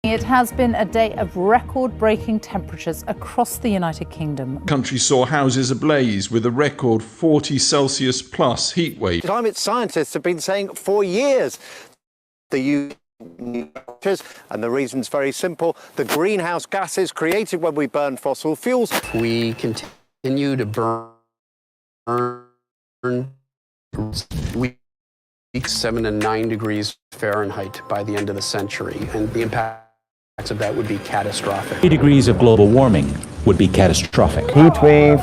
It has been a day of record-breaking temperatures across the United Kingdom. The country saw houses ablaze with a record 40 Celsius plus heat wave. Climate scientists have been saying for years the and the reason's very simple. The greenhouse gases created when we burn fossil fuels. We continue to burn weeks 7 and 9 degrees Fahrenheit by the end of the century, and the impacts of that would be catastrophic. 3 degrees of global warming would be catastrophic. Heat waves,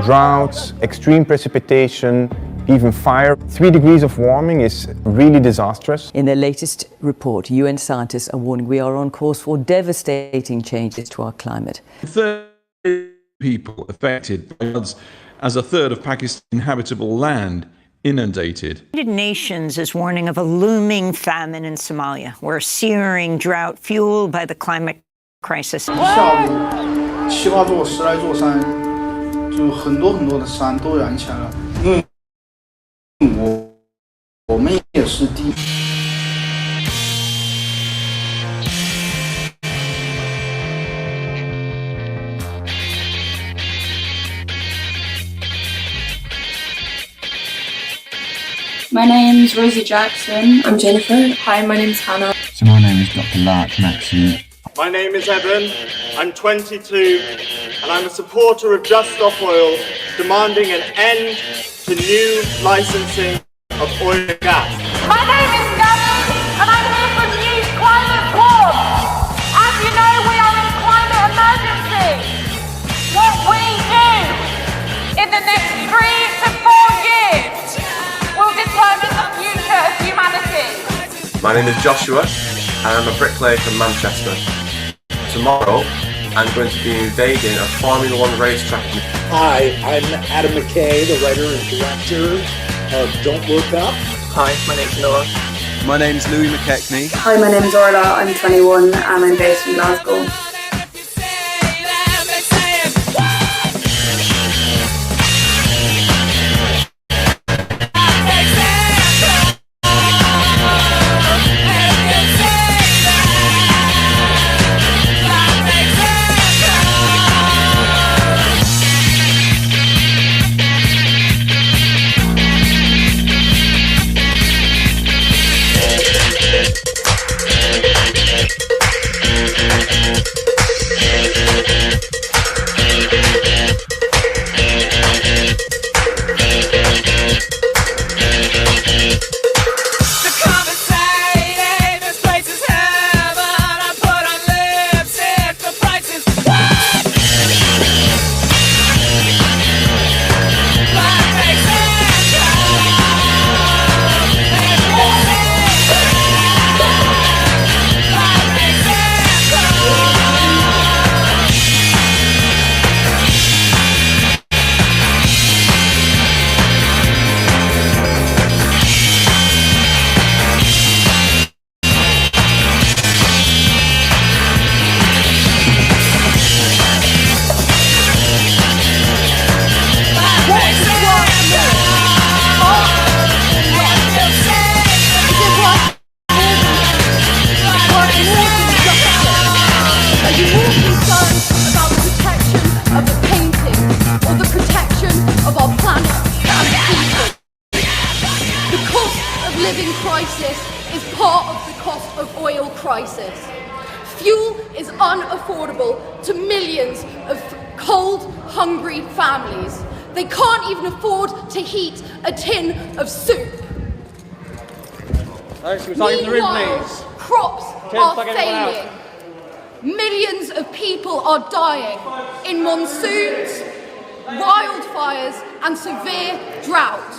droughts, extreme precipitation, even fire. 3 degrees of warming is really disastrous. In their latest report, UN scientists are warning we are on course for devastating changes to our climate. 30 people affected by floods as a third of Pakistan's inhabitable land inundated. The United Nations is warning of a looming famine in Somalia, where a searing drought fueled by the climate crisis. 下午7、8座、10来座山，就很多的山都燃起来了。我们也是第一。My name's Rosie Jackson. I'm Jennifer. Hi, my name's Hannah. So my name is Dr. Lark Maxey. My name is Evan. I'm 22 and I'm a supporter of Just Stop Oil, demanding an end to new licensing of oil and gas. My name is Gabby and I'm here from News Climate Corps. As you know, we are in climate emergency. What we do in the next 3 to 4 years will determine the future of humanity. My name is Joshua and I'm a bricklayer from Manchester. Tomorrow I'm going to be invading a Formula 1 racetrack. Hi, I'm Adam McKay, the writer and director of Don't Look Up. Hi, my name's Noah. My name's Louis McKechnie. Hi, my name's Orla. I'm 21 and I'm based in Glasgow. Fuel is unaffordable to millions of cold, hungry families. They can't even afford to heat a tin of soup. Meanwhile, crops are failing. Millions of people are dying in monsoons, wildfires and severe drought.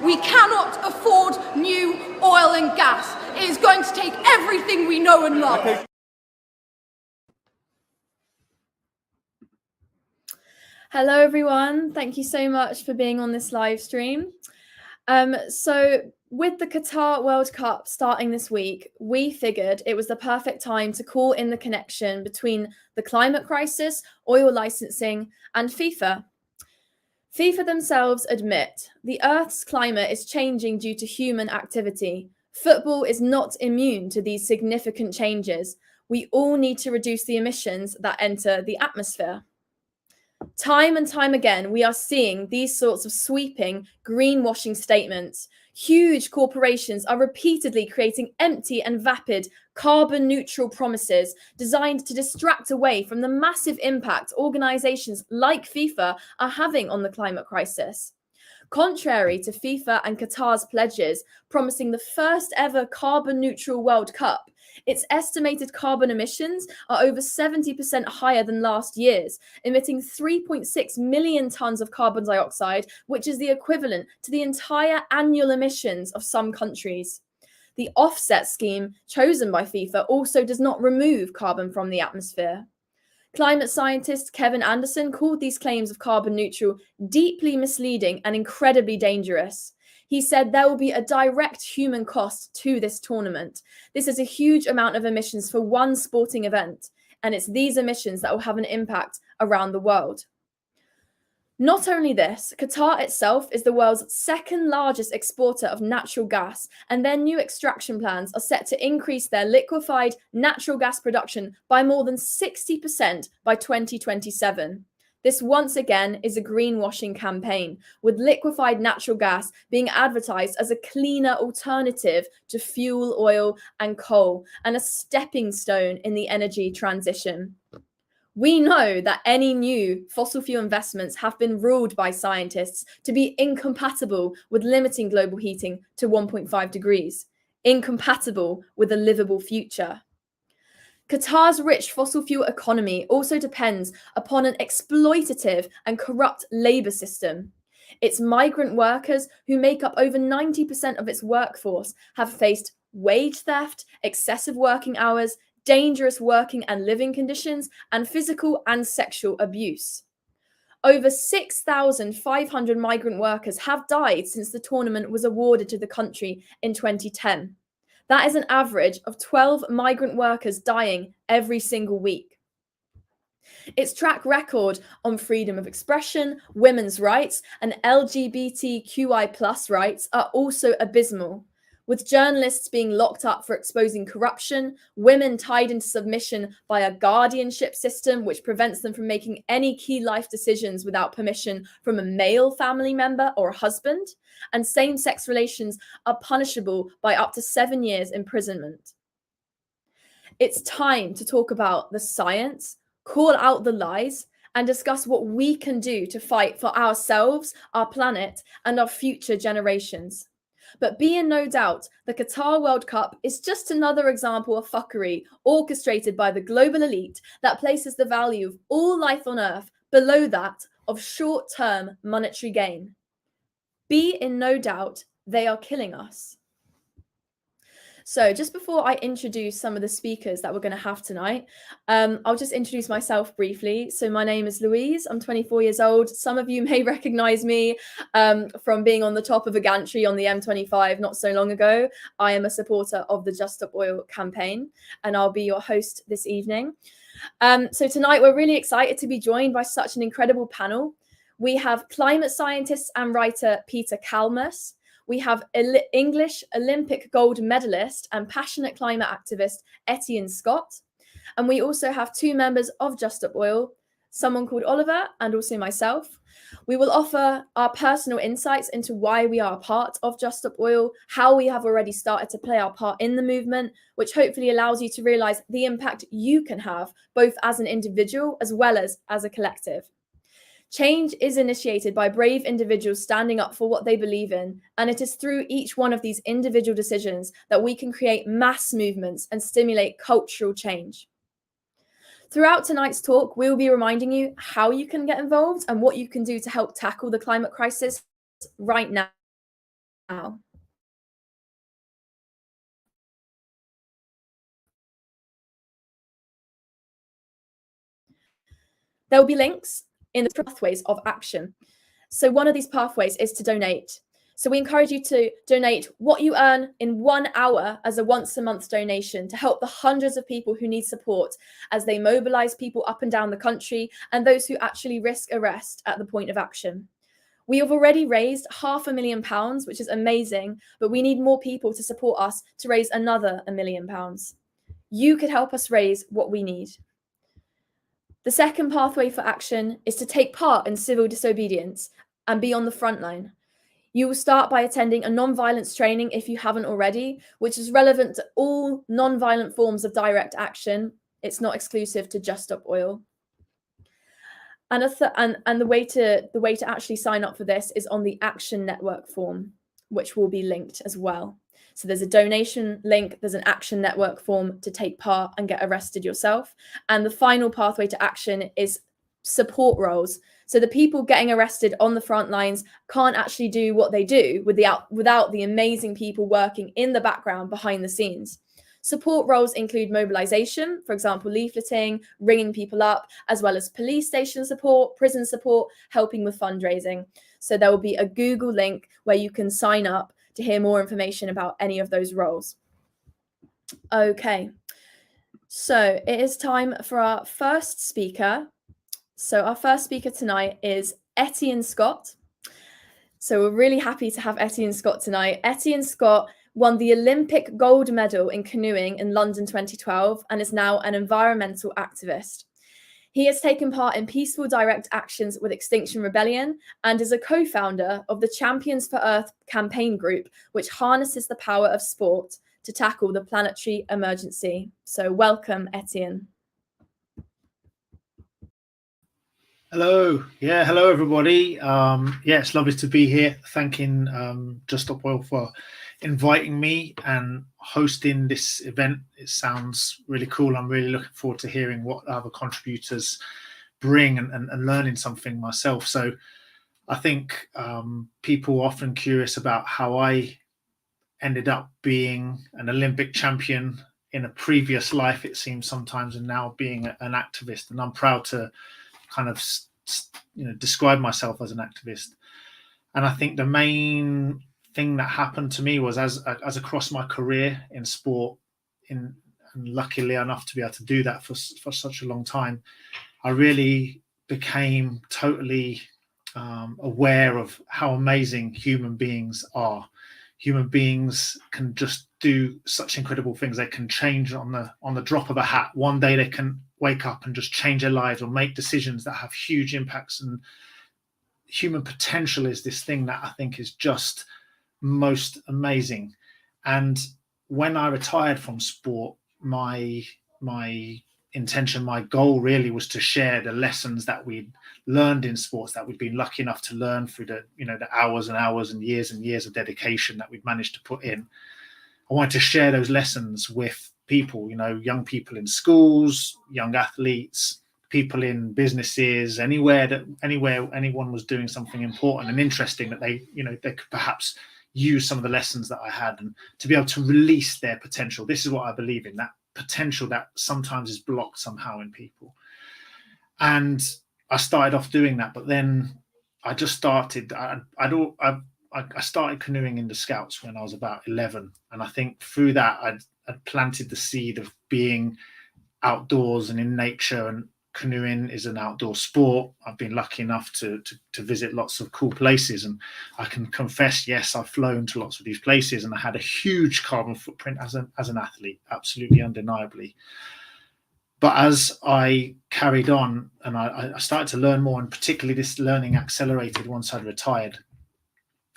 We cannot afford new oil and gas. It is going to take everything we know and love. Hello everyone, thank you so much for being on this live stream. So with the Qatar World Cup starting this week, we figured it was the perfect time to call in the connection between the climate crisis, oil licensing and FIFA. FIFA themselves admit the Earth's climate is changing due to human activity. Football is not immune to these significant changes. We all need to reduce the emissions that enter the atmosphere. Time and time again, we are seeing these sorts of sweeping greenwashing statements. Huge corporations are repeatedly creating empty and vapid carbon neutral promises designed to distract away from the massive impact organizations like FIFA are having on the climate crisis. Contrary to FIFA and Qatar's pledges promising the first ever carbon neutral World Cup, its estimated carbon emissions are over 70% higher than last year's, emitting 3.6 million tons of carbon dioxide, which is the equivalent to the entire annual emissions of some countries. The offset scheme chosen by FIFA also does not remove carbon from the atmosphere. Climate scientist Kevin Anderson called these claims of carbon neutral deeply misleading and incredibly dangerous. He said there will be a direct human cost to this tournament. This is a huge amount of emissions for one sporting event, and it's these emissions that will have an impact around the world. Not only this, Qatar itself is the world's second largest exporter of natural gas, and their new extraction plans are set to increase their liquefied natural gas production by more than 60% by 2027. This once again is a greenwashing campaign, with liquefied natural gas being advertised as a cleaner alternative to fuel oil and coal, and a stepping stone in the energy transition. We know that any new fossil fuel investments have been ruled by scientists to be incompatible with limiting global heating to 1.5 degrees, incompatible with a livable future. Qatar's rich fossil fuel economy also depends upon an exploitative and corrupt labour system. Its migrant workers, who make up over 90% of its workforce, have faced wage theft, excessive working hours, dangerous working and living conditions, and physical and sexual abuse. Over 6,500 migrant workers have died since the tournament was awarded to the country in 2010. That is an average of 12 migrant workers dying every single week. Its track record on freedom of expression, women's rights, and LGBTQI+ rights are also abysmal, with journalists being locked up for exposing corruption, women tied into submission by a guardianship system which prevents them from making any key life decisions without permission from a male family member or a husband, and same-sex relations are punishable by up to 7 years imprisonment. It's time to talk about the science, call out the lies, and discuss what we can do to fight for ourselves, our planet, and our future generations. But be in no doubt, the Qatar World Cup is just another example of fuckery orchestrated by the global elite that places the value of all life on Earth below that of short-term monetary gain. Be in no doubt, they are killing us. So just before I introduce some of the speakers that we're going to have tonight, I'll just introduce myself briefly. So my name is Louise. I'm 24 years old. Some of you may recognize me from being on the top of a gantry on the M25 not so long ago. I am a supporter of the Just Stop Oil campaign, and I'll be your host this evening. So tonight we're really excited to be joined by such an incredible panel. We have climate scientist and writer Peter Kalmus. We have English Olympic gold medalist and passionate climate activist Etienne Scott. And we also have two members of Just Stop Oil, someone called Oliver and also myself. We will offer our personal insights into why we are a part of Just Stop Oil, how we have already started to play our part in the movement, which hopefully allows you to realize the impact you can have, both as an individual as well as a collective. Change is initiated by brave individuals standing up for what they believe in, and it is through each one of these individual decisions that we can create mass movements and stimulate cultural change. Throughout tonight's talk, we will be reminding you how you can get involved and what you can do to help tackle the climate crisis right now. There will be links in the pathways of action. So one of these pathways is to donate. So we encourage you to donate what you earn in 1 hour as a once-a-month donation to help the hundreds of people who need support as they mobilize people up and down the country and those who actually risk arrest at the point of action. We have already raised £500,000, which is amazing, but we need more people to support us to raise another £1 million. You could help us raise what we need. The second pathway for action is to take part in civil disobedience and be on the front line. You will start by attending a non-violence training if you haven't already, which is relevant to all non-violent forms of direct action. It's not exclusive to Just Stop Oil. And the way to actually sign up for this is on the Action Network form, which will be linked as well. So there's a donation link, there's an Action Network form to take part and get arrested yourself. And the final pathway to action is support roles. So the people getting arrested on the front lines can't actually do what they do without the amazing people working in the background behind the scenes. Support roles include mobilization, for example, leafleting, ringing people up, as well as police station support, prison support, helping with fundraising. So there will be a Google link where you can sign up to hear more information about any of those roles. Okay, so it is time for our first speaker. So our first speaker tonight is Etienne Scott. So we're really happy to have Etienne Scott tonight. Etienne Scott won the Olympic gold medal in canoeing in London 2012 and is now an environmental activist. He has taken part in peaceful direct actions with Extinction Rebellion and is a co-founder of the Champions for Earth campaign group, which harnesses the power of sport to tackle the planetary emergency. So welcome, Etienne. Hello. Yeah, hello, everybody. Yeah, it's lovely to be here. Thanking Just Stop Oil for inviting me and hosting this event. It sounds really cool. I'm really looking forward to hearing what other contributors bring and learning something myself. So I think people are often curious about how I ended up being an Olympic champion in a previous life, it seems sometimes, and now being an activist. And I'm proud to kind of describe myself as an activist. And I think the main thing that happened to me was as across my career in sport, and luckily enough to be able to do that for such a long time, I really became totally aware of how amazing human beings are. Human beings can just do such incredible things. They can change on the drop of a hat. One day they can wake up and just change their lives or make decisions that have huge impacts. And human potential is this thing that I think is just most amazing. And when I retired from sport, my intention, my goal really was to share the lessons that we'd learned in sports, that we'd been lucky enough to learn through the hours and hours and years of dedication that we'd managed to put in. I wanted to share those lessons with people, young people in schools, young athletes, people in businesses, anywhere anyone was doing something important and interesting that they could perhaps use some of the lessons that I had, and to be able to release their potential. This is what I believe in, that potential that sometimes is blocked somehow in people. And I started off doing that, but then I just started. I started canoeing in the Scouts when I was about 11, and I think through that I'd planted the seed of being outdoors and in nature. And canoeing is an outdoor sport. I've been lucky enough to visit lots of cool places, and I can confess, yes, I've flown to lots of these places, and I had a huge carbon footprint as an athlete, absolutely undeniably. But as I carried on and I started to learn more, and particularly this learning accelerated once I'd retired,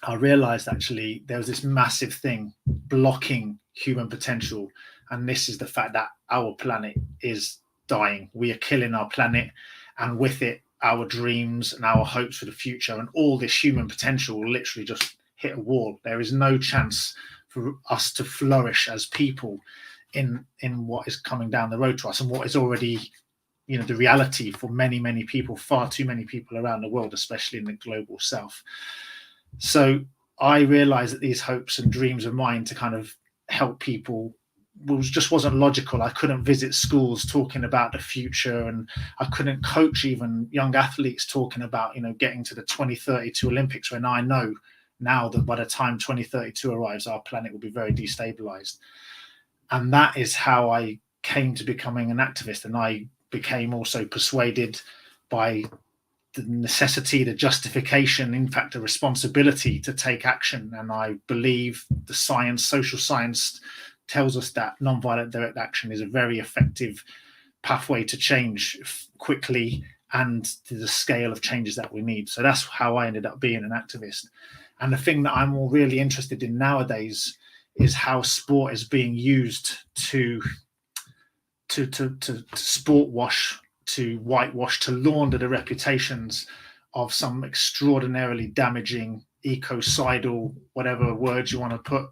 I realized actually there was this massive thing blocking human potential. And this is the fact that our planet is dying. We are killing our planet, and with it, our dreams and our hopes for the future, and all this human potential will literally just hit a wall. There is no chance for us to flourish as people in what is coming down the road to us, and what is already the reality for many people, far too many people around the world, especially in the global south. So I realized that these hopes and dreams of mine to kind of help people just wasn't logical. I couldn't visit schools talking about the future, and I couldn't coach even young athletes talking about getting to the 2032 Olympics, when I know now that by the time 2032 arrives, our planet will be very destabilized. And that is how I came to becoming an activist. And I became also persuaded by the necessity, the justification, in fact, the responsibility to take action. And I believe the science, social science, tells us that non-violent direct action is a very effective pathway to change quickly and to the scale of changes that we need. So that's how I ended up being an activist. And the thing that I'm really interested in nowadays is how sport is being used to sport wash, to whitewash, to launder the reputations of some extraordinarily damaging, ecocidal, whatever words you want to put,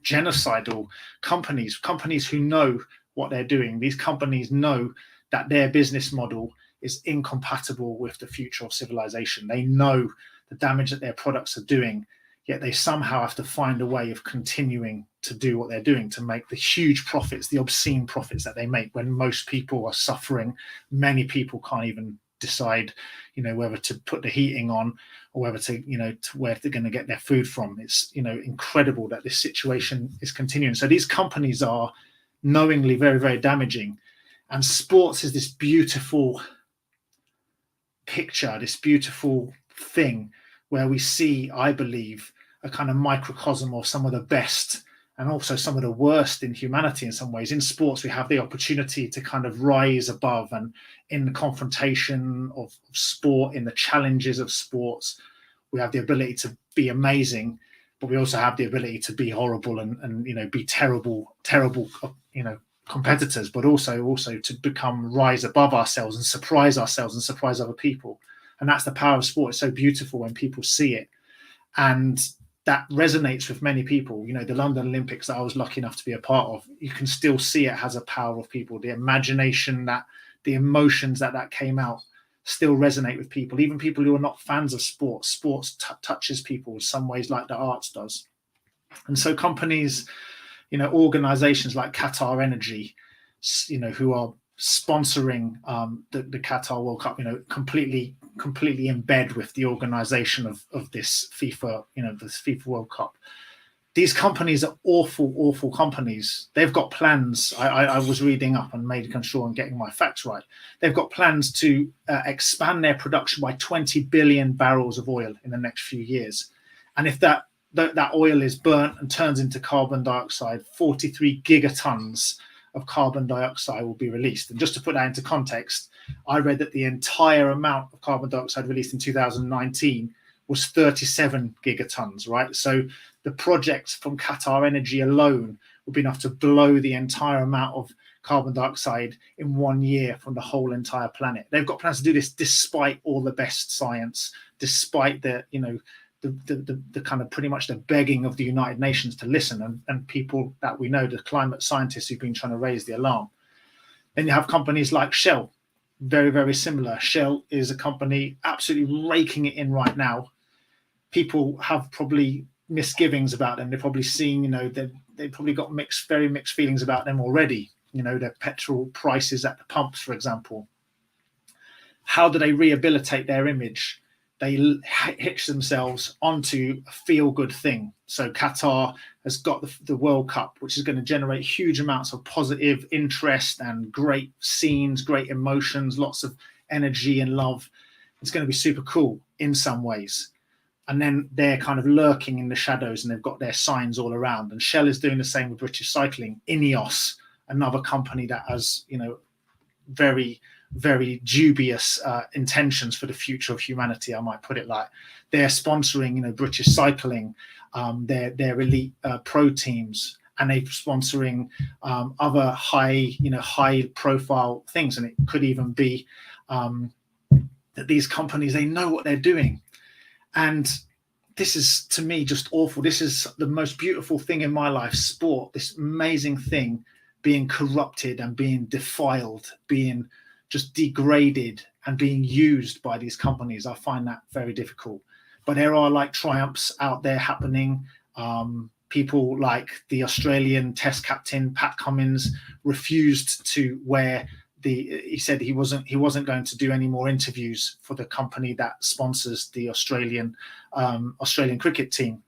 genocidal companies who know what they're doing. These companies know that their business model is incompatible with the future of civilization. They know the damage that their products are doing, yet they somehow have to find a way of continuing to do what they're doing, to make the huge profits, the obscene profits that they make when most people are suffering. Many people can't even decide, whether to put the heating on or whether to where they're going to get their food from. It's, incredible that this situation is continuing. So these companies are knowingly very, very damaging. And sports is this beautiful picture, this beautiful thing where we see, I believe, a kind of microcosm of some of the best and also some of the worst in humanity in some ways. In sports, we have the opportunity to kind of rise above, and in the confrontation of sport, in the challenges of sports, we have the ability to be amazing, but we also have the ability to be horrible and be terrible, competitors, but also to rise above ourselves and surprise other people. And that's the power of sport. It's so beautiful when people see it, and that resonates with many people. The London Olympics that I was lucky enough to be a part of, you can still see it has a power of people. The imagination, that the emotions that came out still resonate with people, even people who are not fans of sports. Sports touches people in some ways like the arts does. And so companies, organizations like Qatar Energy, who are sponsoring the Qatar World Cup, completely embed with the organization of this FIFA, this FIFA World Cup. These companies are awful companies. They've got plans. I was reading up and making sure and getting my facts right. They've got plans to expand their production by 20 billion barrels of oil in the next few years. And if that oil is burnt and turns into carbon dioxide, 43 gigatons of carbon dioxide will be released. And just to put that into context, I read that the entire amount of carbon dioxide released in 2019 was 37 gigatons, right? So the projects from Qatar Energy alone would be enough to blow the entire amount of carbon dioxide in 1 year from the whole entire planet. They've got plans to do this despite all the best science, despite the kind of pretty much the begging of the United Nations to listen, and people that we know, the climate scientists who've been trying to raise the alarm. Then you have companies like Shell, very, very similar. Shell is a company absolutely raking it in right now. People have probably misgivings about them. They're probably seeing, they've probably got very mixed feelings about them already. Their petrol prices at the pumps, for example. How do they rehabilitate their image? They hitch themselves onto a feel-good thing. So Qatar has got the World Cup, which is going to generate huge amounts of positive interest and great scenes, great emotions, lots of energy and love. It's going to be super cool in some ways. And then they're kind of lurking in the shadows, and they've got their signs all around. And Shell is doing the same with British Cycling. Ineos, another company that has, very, very dubious intentions for the future of humanity, I might put it like. They're sponsoring, British Cycling, their elite pro teams, and they're sponsoring other high profile things. And it could even be that these companies, they know what they're doing. And this is, to me, just awful. This is the most beautiful thing in my life, sport, this amazing thing being corrupted and being defiled, being just degraded and being used by these companies. I find that very difficult. But there are triumphs out there happening. People like the Australian Test captain, Pat Cummins, refused to wear he said he wasn't going to do any more interviews for the company that sponsors the Australian cricket team.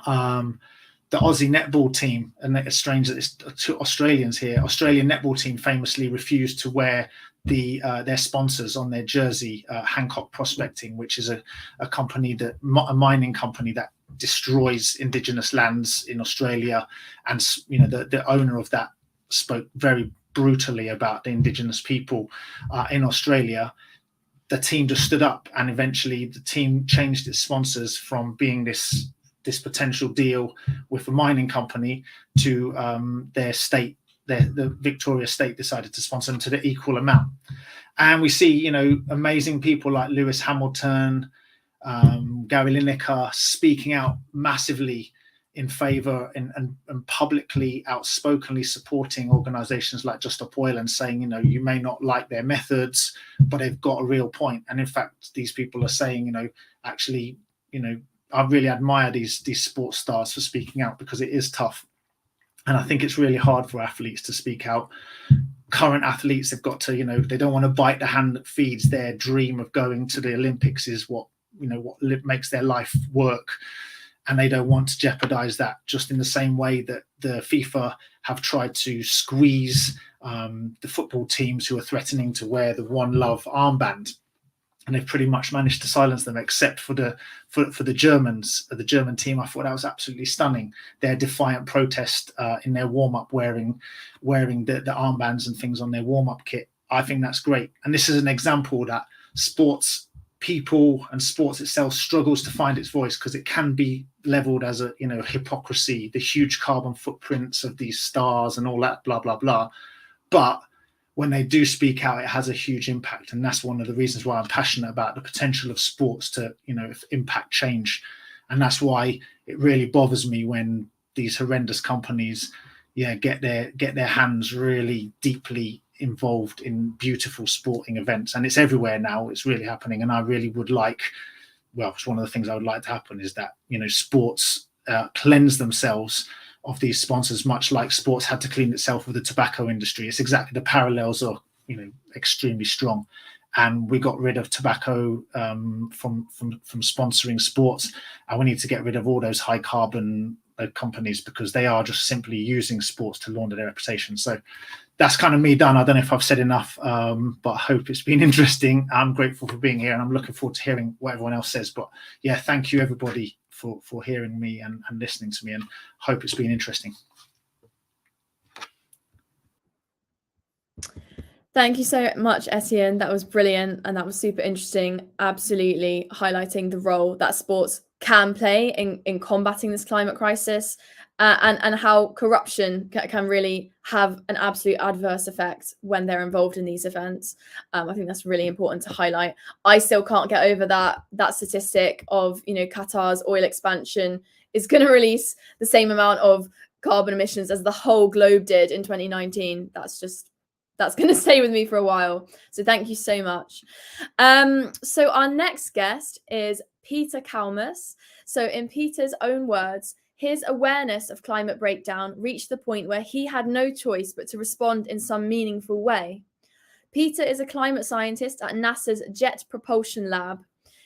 The Aussie netball team, and it's strange that it's two Australians here. Australian netball team famously refused to wear their sponsors on their jersey, Hancock Prospecting, which is a company a mining company that destroys indigenous lands in Australia, and the owner of that spoke very brutally about the indigenous people in Australia. The team just stood up, and eventually the team changed its sponsors from being this potential deal with a mining company to their state. The Victoria state decided to sponsor them to the equal amount. And we see, amazing people like Lewis Hamilton, Gary Lineker speaking out massively in favor and publicly, outspokenly supporting organizations like Just Stop Oil and saying, you may not like their methods, but they've got a real point. And in fact, these people are saying, actually, I really admire these sports stars for speaking out, because it is tough. And I think it's really hard for athletes to speak out. Current athletes have got to, they don't want to bite the hand that feeds. Their dream of going to the Olympics is what makes their life work. And they don't want to jeopardize that, just in the same way that the FIFA have tried to squeeze the football teams who are threatening to wear the One Love armband. And they've pretty much managed to silence them, except for the Germans, the German team. I thought that was absolutely stunning. Their defiant protest in their warm-up, wearing the armbands and things on their warm-up kit. I think that's great. And this is an example that sports people and sports itself struggles to find its voice, because it can be leveled as a hypocrisy, the huge carbon footprints of these stars and all that blah blah blah. But when they do speak out, it has a huge impact. And that's one of the reasons why I'm passionate about the potential of sports to impact change. And that's why it really bothers me when these horrendous companies get their hands really deeply involved in beautiful sporting events. And it's everywhere now. It's really happening. And I really would like, it's one of the things I would like to happen, is that sports cleanse themselves of these sponsors, much like sports had to clean itself with the tobacco industry. It's exactly, the parallels are extremely strong. And we got rid of tobacco from sponsoring sports, and we need to get rid of all those high carbon companies, because they are just simply using sports to launder their reputation. So that's kind of me done. I don't know if I've said enough, but I hope it's been interesting. I'm grateful for being here, and I'm looking forward to hearing what everyone else says. But yeah, thank you everybody for hearing me and listening to me, and hope it's been interesting. Thank you so much, Etienne. That was brilliant, and that was super interesting. Absolutely highlighting the role that sports can play in combating this climate crisis, and how corruption can really have an absolute adverse effect when they're involved in these events. I think that's really important to highlight. I still can't get over that statistic of Qatar's oil expansion is going to release the same amount of carbon emissions as the whole globe did in 2019. That's going to stay with me for a while. So thank you so much. So our next guest is Peter Kalmus. So in Peter's own words, his awareness of climate breakdown reached the point where he had no choice but to respond in some meaningful way. Peter is a climate scientist at NASA's Jet Propulsion Lab.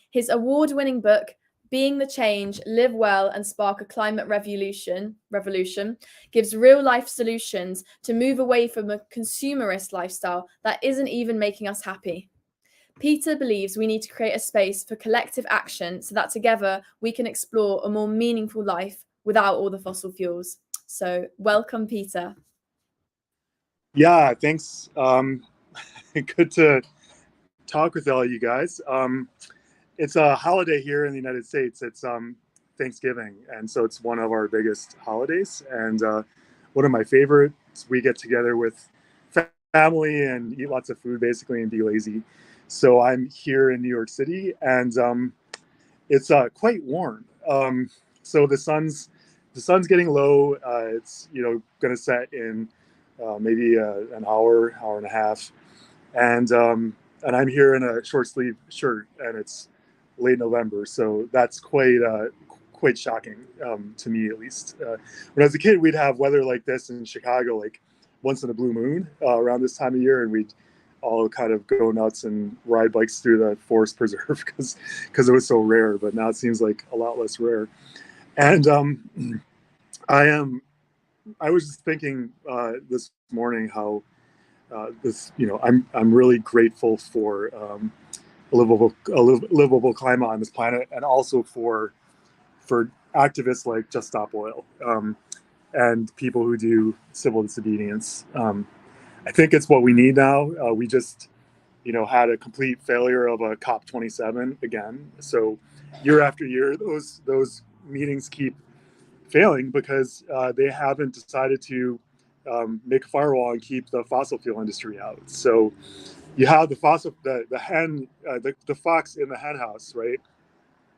His award-winning book, Being the Change, Live Well and Spark a Climate Revolution, gives real-life solutions to move away from a consumerist lifestyle that isn't even making us happy. Peter believes we need to create a space for collective action so that together we can explore a more meaningful life without all the fossil fuels. So welcome, Peter. Yeah, thanks. Good to talk with all you guys. It's a holiday here in the United States. It's Thanksgiving, and so it's one of our biggest holidays, and one of my favorites. We get together with family and eat lots of food, basically, and be lazy. So I'm here in New York City, and it's quite warm. So the sun's getting low. It's going to set in maybe an hour and a half, and I'm here in a short sleeve shirt, and it's late November, so that's quite shocking to me, at least. When I was a kid, we'd have weather like this in Chicago, like once in a blue moon around this time of year, and we'd all kind of go nuts and ride bikes through the forest preserve because it was so rare. But now it seems like a lot less rare. And I was just thinking this morning how I'm really grateful for a livable climate on this planet, and also for activists like Just Stop Oil, and people who do civil disobedience. I think it's what we need now. We just, had a complete failure of a COP27 again. So year after year, those meetings keep failing because they haven't decided to make a firewall and keep the fossil fuel industry out. So you have the fox in the hen house, right?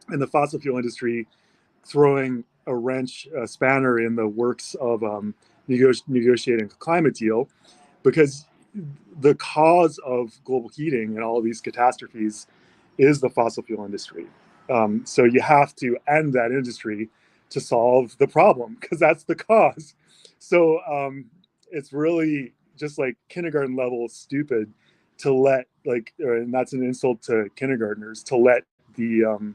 And the fossil fuel industry throwing a spanner in the works of negotiating a climate deal, because the cause of global heating and all of these catastrophes is the fossil fuel industry. So you have to end that industry to solve the problem, because that's the cause. So it's really just like kindergarten level stupid to let, and that's an insult to kindergartners, to let the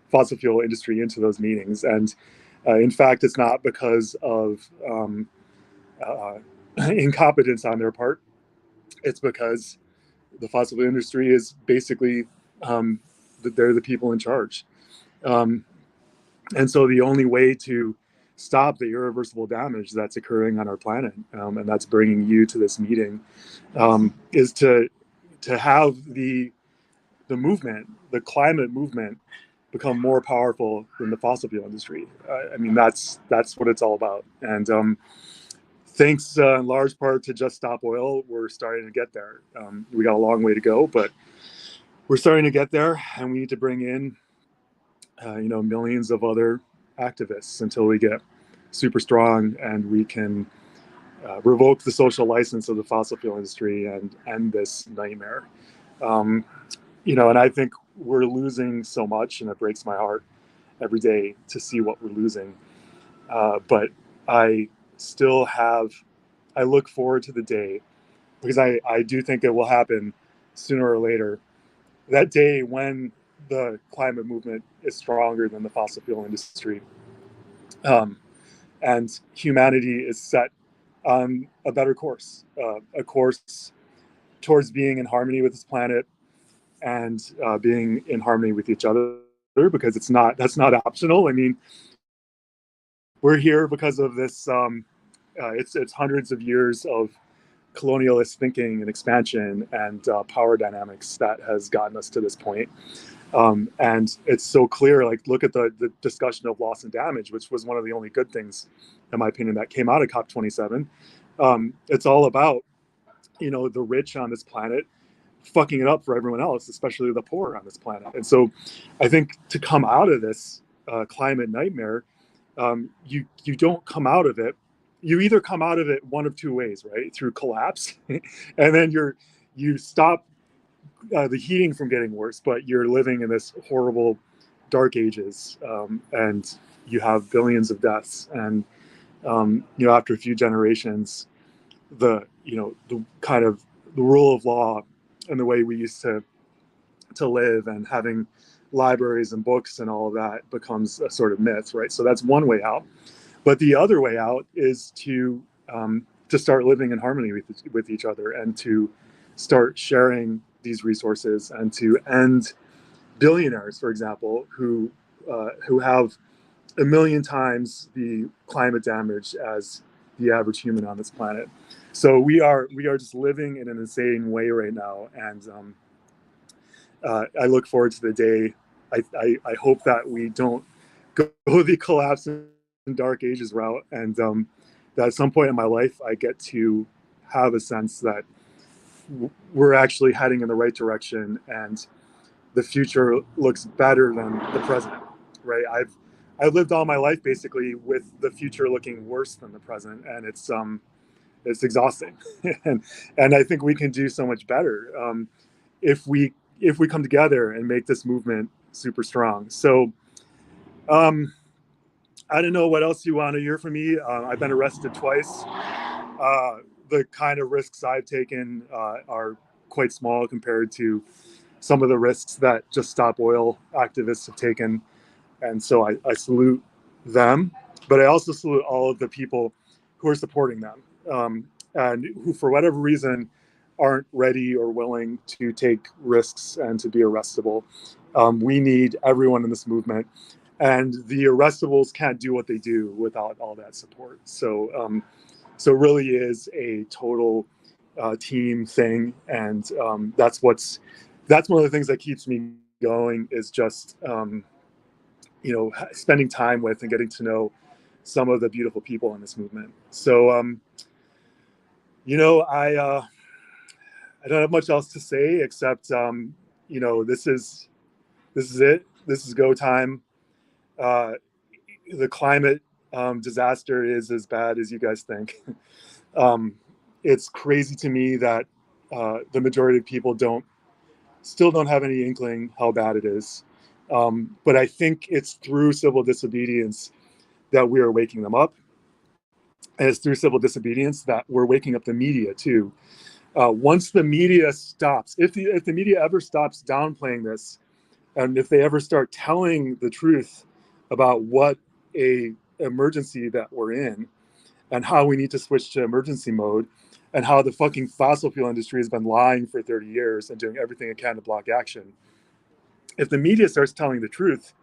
fossil fuel industry into those meetings. And in fact, it's not because of incompetence on their part. It's because the fossil fuel industry is basically, they're the people in charge. And so the only way to stop the irreversible damage that's occurring on our planet, and that's bringing you to this meeting, is to have the movement, the climate movement, become more powerful than the fossil fuel industry. I mean, that's what it's all about. And thanks in large part to Just Stop Oil, we're starting to get there. We got a long way to go, but we're starting to get there, and we need to bring in millions of other activists until we get super strong and we can revoke the social license of the fossil fuel industry and end this nightmare. And I think we're losing so much, and it breaks my heart every day to see what we're losing. But I look forward to the day, because I do think it will happen sooner or later, that day when the climate movement is stronger than the fossil fuel industry. And humanity is set on a better course, a course towards being in harmony with this planet and being in harmony with each other, because that's not optional. I mean, we're here because of this, it's hundreds of years of colonialist thinking and expansion and power dynamics that has gotten us to this point. And it's so clear, look at the discussion of loss and damage, which was one of the only good things, in my opinion, that came out of COP27. It's all about, the rich on this planet fucking it up for everyone else, especially the poor on this planet. And so I think to come out of this climate nightmare, you don't come out of it. You either come out of it one of two ways, right? Through collapse, and then you stop the heating from getting worse, but you're living in this horrible dark ages, and you have billions of deaths. And after a few generations, the kind of the rule of law and the way we used to live and having libraries and books and all of that becomes a sort of myth, right? So that's one way out. But the other way out is to start living in harmony with each other, and to start sharing these resources, and to end billionaires, for example, who have a million times the climate damage as the average human on this planet. So we are just living in an insane way right now, and I look forward to the day. I hope that we don't go the collapse and dark ages route, and that at some point in my life I get to have a sense that we're actually heading in the right direction, and the future looks better than the present, right? I've lived all my life basically with the future looking worse than the present, and it's exhausting. and I think we can do so much better if we come together and make this movement super strong. So I don't know what else you want to hear from me. I've been arrested twice. The kind of risks I've taken are quite small compared to some of the risks that Just Stop Oil activists have taken. And so I salute them, but I also salute all of the people who are supporting them, and who, for whatever reason, aren't ready or willing to take risks and to be arrestable. We need everyone in this movement. and the arrestables can't do what they do without all that support. So so it really is a total team thing, and that's one of the things that keeps me going, is just you know, spending time with and getting to know some of the beautiful people in this movement. So you know, I don't have much else to say except you know, this is it. This is go time. The climate disaster is as bad as you guys think. It's crazy to me that the majority of people still don't have any inkling how bad it is. But I think it's through civil disobedience that we are waking them up. And it's through civil disobedience that we're waking up the media too. Once the media stops, if the media ever stops downplaying this, and if they ever start telling the truth about what a emergency that we're in, and how we need to switch to emergency mode, and how the fucking fossil fuel industry has been lying for 30 years and doing everything it can to block action. If the media starts telling the truth,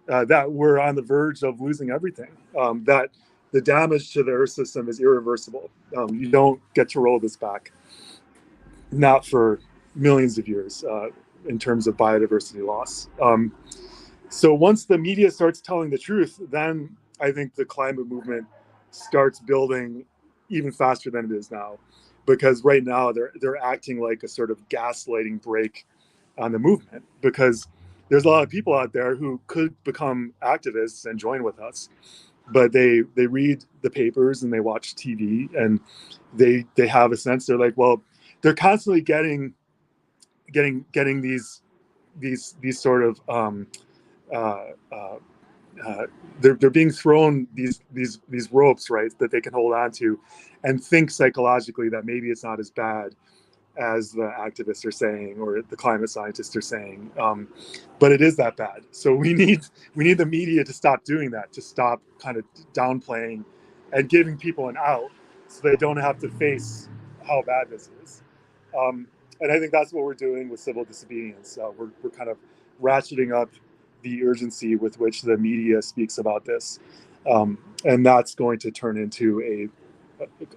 that we're on the verge of losing everything, that the damage to the Earth system is irreversible. You don't get to roll this back, not for millions of years in terms of biodiversity loss. So once the media starts telling the truth, then I think the climate movement starts building even faster than it is now, because right now they're acting like a sort of gaslighting brake on the movement, because there's a lot of people out there who could become activists and join with us, but they read the papers and they watch TV, and they have a sense, they're like, well, they're constantly getting these sort of they're being thrown these ropes, right, that they can hold on to, and think psychologically that maybe it's not as bad as the activists are saying or the climate scientists are saying, but it is that bad. So we need the media to stop doing that, to stop kind of downplaying and giving people an out, so they don't have to face how bad this is. And I think that's what we're doing with civil disobedience. We're kind of ratcheting up the urgency with which the media speaks about this, and that's going to turn into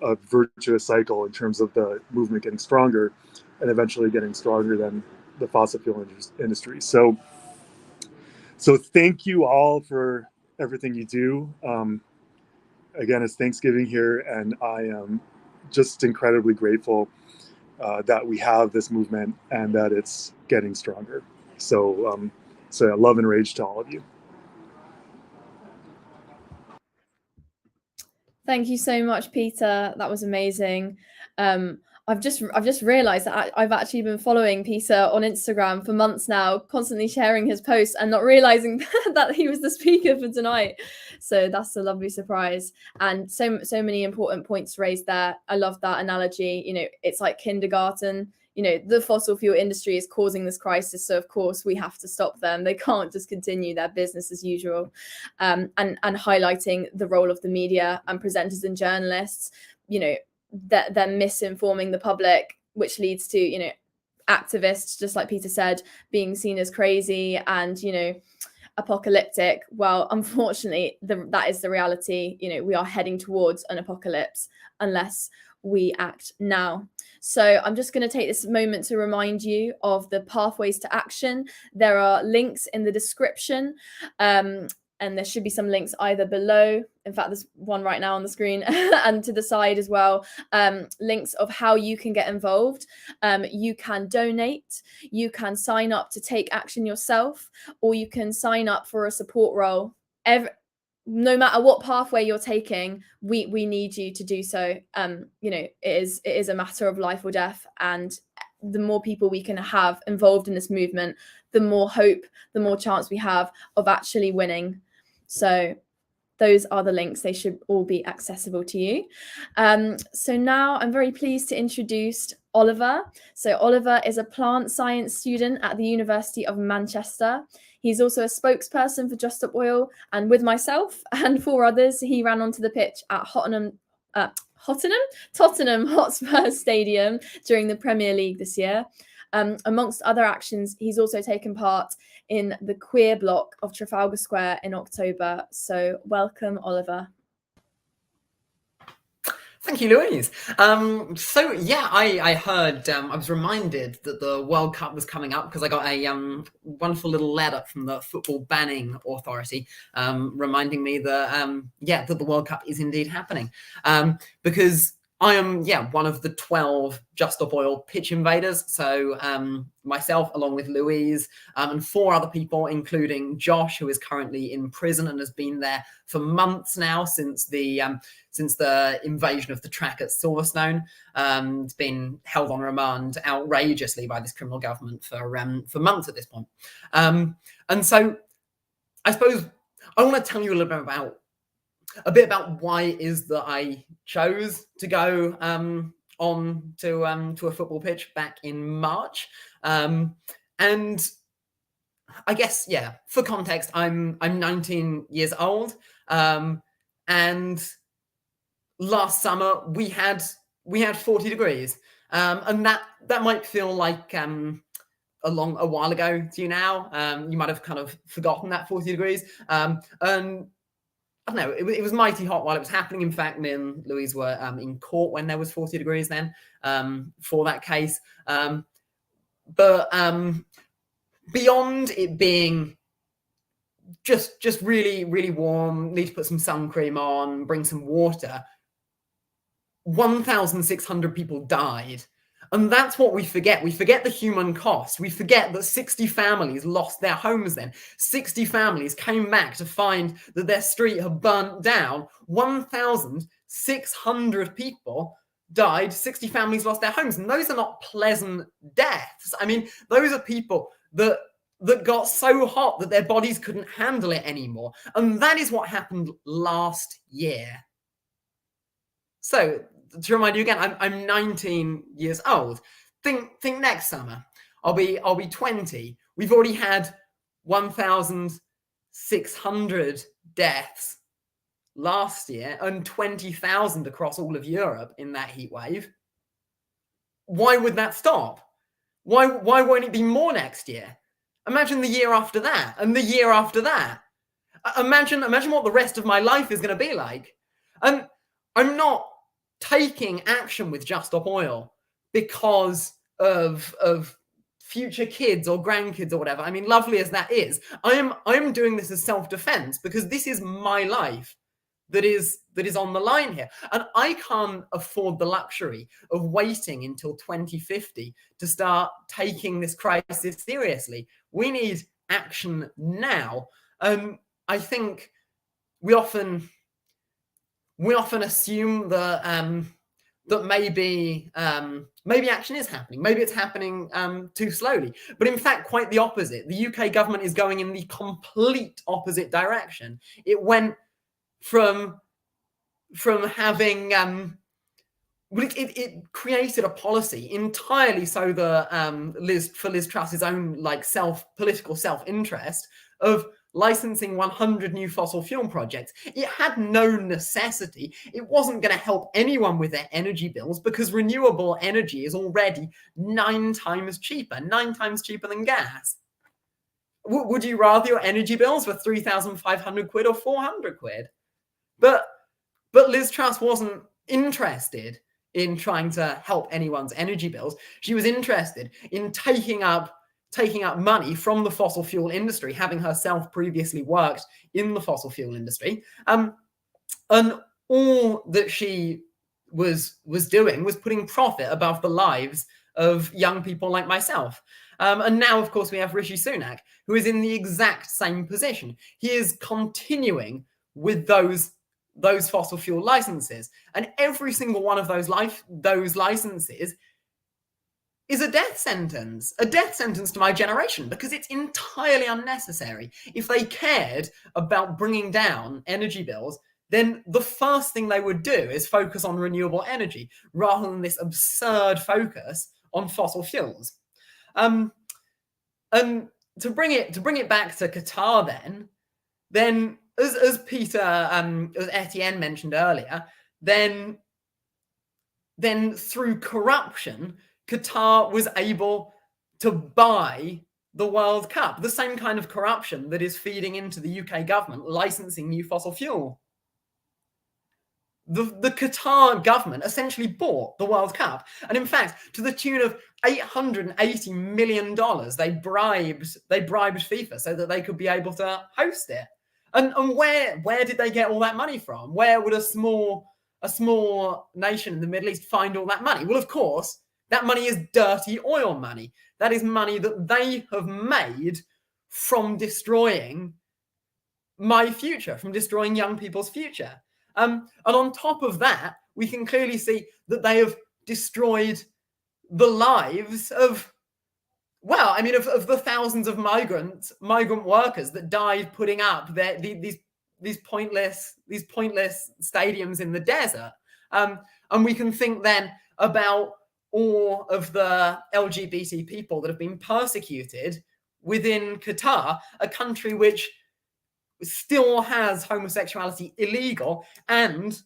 a virtuous cycle in terms of the movement getting stronger and eventually getting stronger than the fossil fuel industry. So thank you all for everything you do. Again, it's Thanksgiving here, and I am just incredibly grateful that we have this movement and that it's getting stronger. So love and rage to all of you. Thank you so much, Peter. That was amazing. I've just realized that I've actually been following Peter on Instagram for months now, constantly sharing his posts and not realizing that he was the speaker for tonight. So that's a lovely surprise. And so many important points raised there. I love that analogy. You know, it's like kindergarten. You know, the fossil fuel industry is causing this crisis, so of course we have to stop them. They can't just continue their business as usual. And highlighting the role of the media and presenters and journalists, you know, that they're misinforming the public, which leads to, you know, activists, just like Peter said, being seen as crazy and, you know, apocalyptic. Well, unfortunately, that is the reality. You know, we are heading towards an apocalypse unless we act now. So I'm just going to take this moment to remind you of the pathways to action. There are links in the description, and there should be some links either below. In fact, there's one right now on the screen and to the side as well. Links of how you can get involved. You can donate, you can sign up to take action yourself, or you can sign up for a support role. No matter what pathway you're taking, we need you to do so. You know, it is a matter of life or death, and the more people we can have involved in this movement, the more hope, the more chance we have of actually winning. So those are the links. They should all be accessible to you. So now I'm very pleased to introduce Oliver. So Oliver is a plant science student at the University of Manchester. He's also a spokesperson for Just Stop Oil, and with myself and 4 others, he ran onto the pitch at Tottenham Hotspur Stadium during the Premier League this year. Amongst other actions, he's also taken part in the queer block of Trafalgar Square in October. So welcome, Oliver. Thank you, Louise. So yeah, I heard, I was reminded that the World Cup was coming up because I got a wonderful little letter from the Football Banning Authority reminding me that, yeah, that the World Cup is indeed happening. Because I am, yeah, one of the 12 Just Stop Oil pitch invaders. So myself, along with Louise, and 4 other people, including Josh, who is currently in prison and has been there for months now since the invasion of the track at Silverstone. It's been held on remand outrageously by this criminal government for months at this point. And so I suppose I want to tell you a little bit about why it is that I chose to go on to a football pitch back in March. And I guess, yeah, for context, I'm 19 years old, and last summer we had 40 degrees, and that might feel like a while ago to you now. You might have kind of forgotten that 40 degrees, and I don't know, it was mighty hot while it was happening. In fact, me and Louise were in court when there was 40 degrees then for that case. But beyond it being just really, really warm, need to put some sun cream on, bring some water, 1,600 people died. And that's what we forget. We forget the human cost. We forget that 60 families lost their homes then. 60 families came back to find that their street had burnt down. 1,600 people died. 60 families lost their homes. And those are not pleasant deaths. I mean, those are people that got so hot that their bodies couldn't handle it anymore. And that is what happened last year. So, to remind you again, I'm 19 years old. Think next summer, I'll be 20. We've already had 1,600 deaths last year and 20,000 across all of Europe in that heat wave. Why would that stop? Why won't it be more next year? Imagine the year after that, and the year after that. Imagine what the rest of my life is going to be like. And I'm not taking action with Just Stop Oil because of future kids or grandkids or whatever. I mean, lovely as that is, I'm doing this as self-defense because this is my life that is on the line here. And I can't afford the luxury of waiting until 2050 to start taking this crisis seriously. We need action now. I think we often assume that that maybe action is happening. Maybe it's happening too slowly. But in fact, quite the opposite. The UK government is going in the complete opposite direction. It went from having it created a policy entirely so that Liz Truss's own political self-interest of licensing 100 new fossil fuel projects. It had no necessity. It wasn't going to help anyone with their energy bills because renewable energy is already 9 times cheaper than gas. Would you rather your energy bills were 3,500 quid or 400 quid? But Liz Truss wasn't interested in trying to help anyone's energy bills. She was interested in taking up money from the fossil fuel industry, having herself previously worked in the fossil fuel industry. And all that she was doing was putting profit above the lives of young people like myself. And now, of course, we have Rishi Sunak, who is in the exact same position. He is continuing with those fossil fuel licenses. And every single one of those licenses is a death sentence to my generation, because it's entirely unnecessary. If they cared about bringing down energy bills, then the first thing they would do is focus on renewable energy rather than this absurd focus on fossil fuels. And to bring it back to Qatar, then as Peter, as Etienne mentioned earlier, then through corruption, Qatar was able to buy the World Cup, the same kind of corruption that is feeding into the UK government licensing new fossil fuel. The Qatar government essentially bought the World Cup, and in fact, to the tune of $880 million, they bribed FIFA so that they could be able to host it. And where did they get all that money from? Where would a small nation in the Middle East find all that money? Well, of course, that money is dirty oil money. That is money that they have made from destroying my future, from destroying young people's future. And on top of that, we can clearly see that they have destroyed the lives of, well, I mean, of the thousands of migrant workers that died putting up these pointless stadiums in the desert. And we can think then about all of the LGBT people that have been persecuted within Qatar, a country which still has homosexuality illegal, and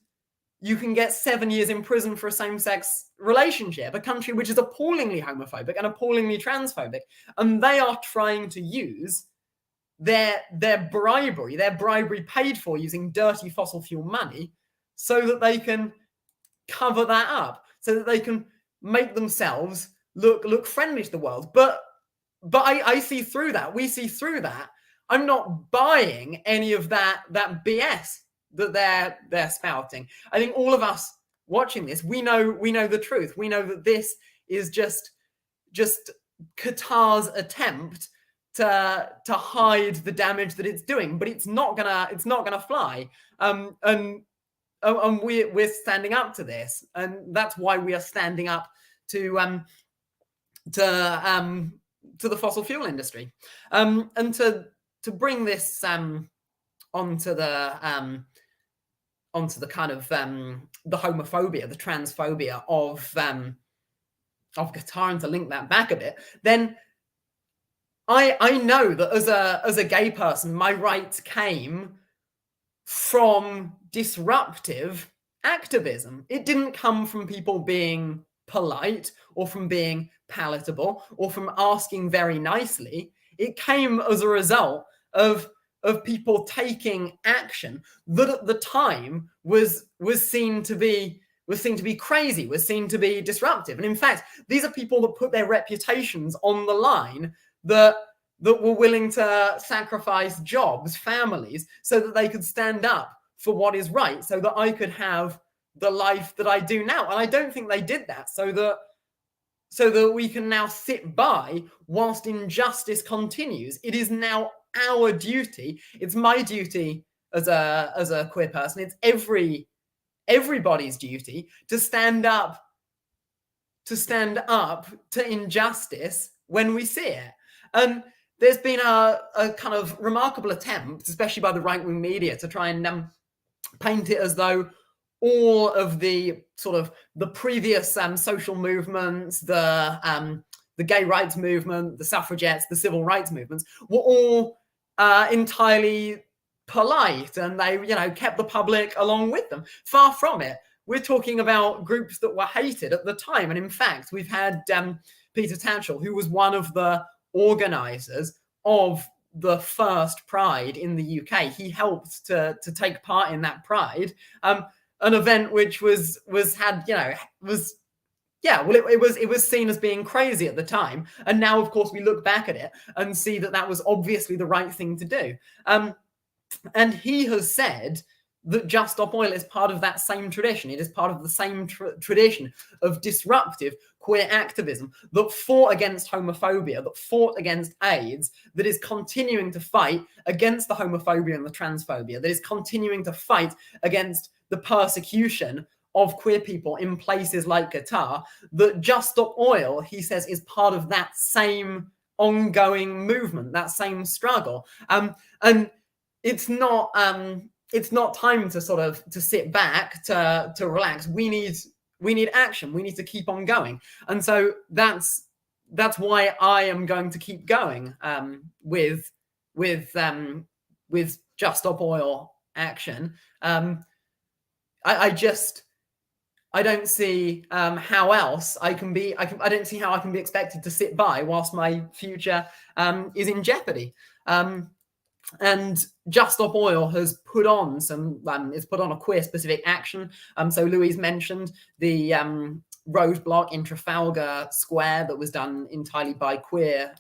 you can get 7 years in prison for a same-sex relationship, a country which is appallingly homophobic and appallingly transphobic. And they are trying to use their bribery paid for using dirty fossil fuel money, so that they can cover that up, so that they can make themselves look friendly to the world. But I see through that. We see through that. I'm not buying any of that BS that they're spouting. I think all of us watching this, we know the truth. We know that this is just Qatar's attempt to hide the damage that it's doing, but it's not gonna fly. And we're standing up to this, and that's why we are standing up to the fossil fuel industry, and to bring this onto the kind of the homophobia, the transphobia of Qatar, and to link that back a bit, then I know that as a gay person, my rights came from disruptive activism. It didn't come from people being polite or from being palatable or from asking very nicely. It came as a result of people taking action that at the time was seen to be crazy, was seen to be disruptive. And in fact, these are people that put their reputations on the line, that were willing to sacrifice jobs, families, so that they could stand up for what is right, so that I could have the life that I do now. And I don't think they did that so that we can now sit by whilst injustice continues. It is now our duty. It's my duty as a queer person. It's everybody's duty to stand up to injustice when we see it. And there's been a kind of remarkable attempt, especially by the right-wing media, to try and paint it as though all of the sort of the previous social movements, the gay rights movement, the suffragettes, the civil rights movements, were all entirely polite, and they, kept the public along with them. Far from it. We're talking about groups that were hated at the time. And in fact, we've had Peter Tatchell, who was one of the organizers of the first Pride in the UK. He helped to take part in that Pride, an event which was seen as being crazy at the time. And now, of course, we look back at it and see that was obviously the right thing to do. And he has said that Just Stop Oil is part of that same tradition. It is part of the same tradition of disruptive queer activism that fought against homophobia, that fought against AIDS, that is continuing to fight against the homophobia and the transphobia, that is continuing to fight against the persecution of queer people in places like Qatar. That Just Stop Oil, he says, is part of that same ongoing movement, that same struggle. And it's not time to sort of to sit back, to relax. We need action. We need to keep on going. And so that's why I am going to keep going with Just Stop Oil action. I I don't see how else I can be. I don't see how I can be expected to sit by whilst my future is in jeopardy. And Just Stop Oil has put on a queer specific action. So Louise mentioned the roadblock in Trafalgar Square that was done entirely by queer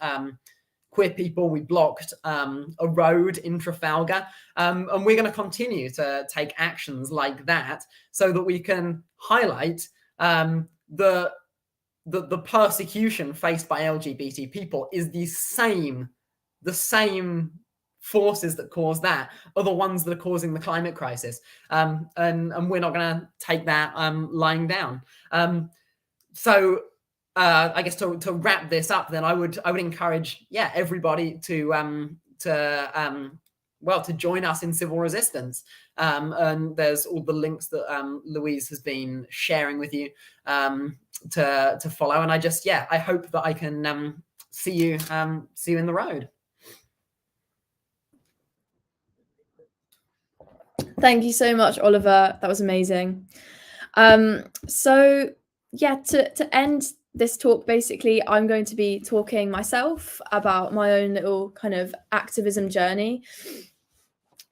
people. We blocked a road in Trafalgar, and we're going to continue to take actions like that so that we can highlight the persecution faced by LGBT people is the same forces that cause that are the ones that are causing the climate crisis, and we're not going to take that lying down. So I guess to wrap this up, then I would encourage everybody to join us in civil resistance. And there's all the links that Louise has been sharing with you to follow. And I hope that I can see you in the road. Thank you so much, Oliver. That was amazing. So yeah, to end this talk, basically, I'm going to be talking myself about my own little kind of activism journey.